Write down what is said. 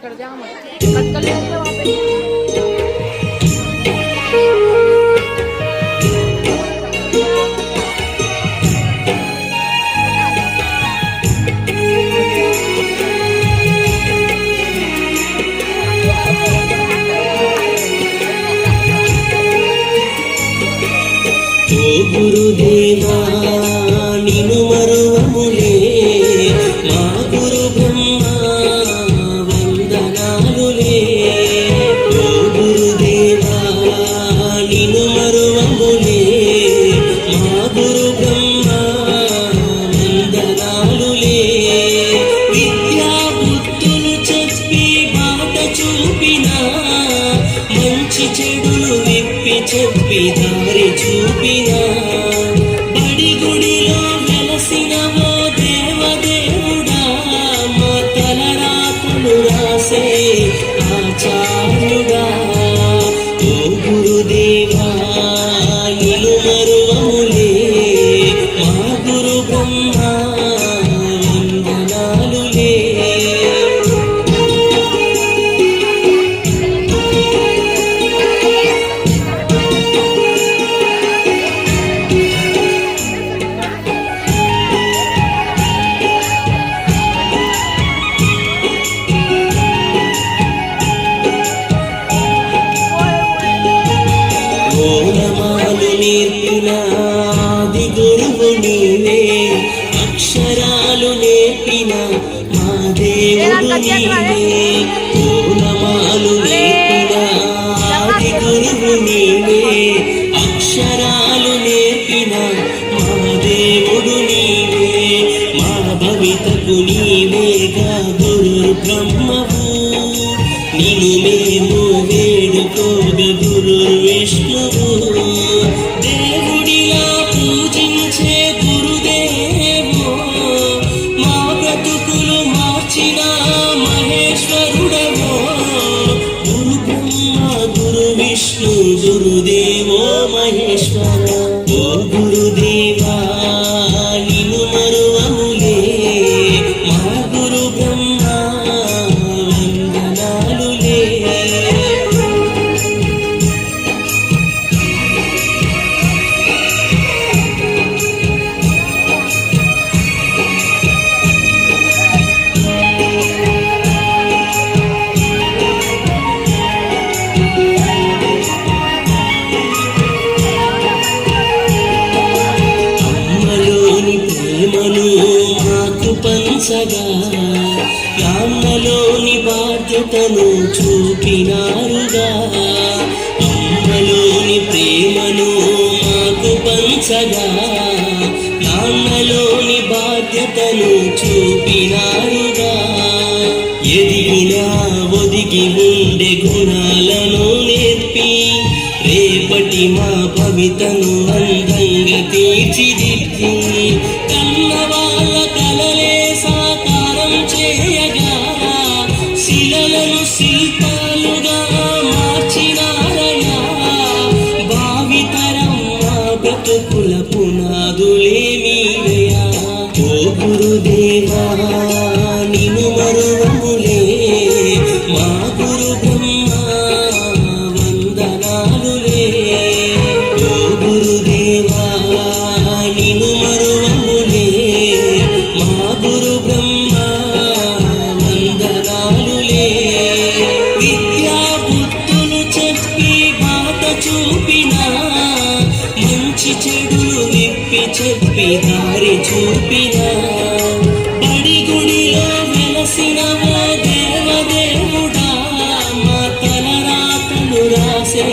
कर दिया हम कट कर लेंगे वहाँ पे। ओ गुरुदेवा निनु मरुवमुले मा गुरु ब्रह्मा वंदनालुले। ओ गुरुदेवा निनु मरुवमुले मा गुरु ब्रह्मा वंदनालुले। विद्या बुद्धुలు చెప్పి బాట చూపినా మంచి చెడులు విప్పి చెప్పి దారి చూపినా బడి గుడిలో వెలసినవో దేవదేవుడా మా తలరాతులు రాసే ఆచార్యుడా। ఓ గురుదేవా నిను మరువములే మా గురు బ్రహ్మా వందనాలులే। ఓనమాలు నేర్పిన ఆది గురువు నీవే అక్షరాలు నేర్పిన మా దేవుడు నీవే। ఓనమాలు నేర్పిన ఆది గురువు నీవే అక్షరాలు నేర్పిన మా దేవుడు నీవే। మా భవితకు నీవేగా గురు బ్రహ్మవు నిను మేము వేడుకోగ గురు విష్ణువు। దేవుడిలా పూజించే గురుదేవో మా బ్రతుకులు మార్చిన మహేశ్వరుడవో। గురు బ్రహ్మ గురు విష్ణు గురుదేవో మహేశ్వర। ఓ గురుదేవా నిను మరువములే మా గురు బ్రహ్మా వందనాలులే। అమ్మలోని ప్రేమను మాకు పంచగా నాన్నలోని బాధ్యతను చూపినారుగా। అమ్మలోని ప్రేమను మాకు పంచగా నాన్నలోని బాధ్యతను చూపినారుగా। ఎదిగినా ఒదిగి ఉండే గుణాలను నేర్పి రేపటి మా భవితను అందంగా తీర్చిదిద్ది కన్నవాళ్ళ కలలే సాకారం చేయగా శిలలను శిల్పాలుగా మార్చినారయ్యా। భావితరం మా బ్రతుకుల పునాదులే మీరయ్యా। ఓ గురుదేవా నిను మరువములే మా గురు బ్రహ్మా వందనాలులే। ఓ గురుదేవా నిను మరువములే మా గురు బ్రహ్మా వందనాలులే। విద్యా బుద్ధులు చెప్పి బాట చూపినా మంచి చెడులు విప్పి చెప్పి దారి చూపినా బడి గుడిలో వెలసినవో దేవదేవుడా మా తలరాతలు రాసే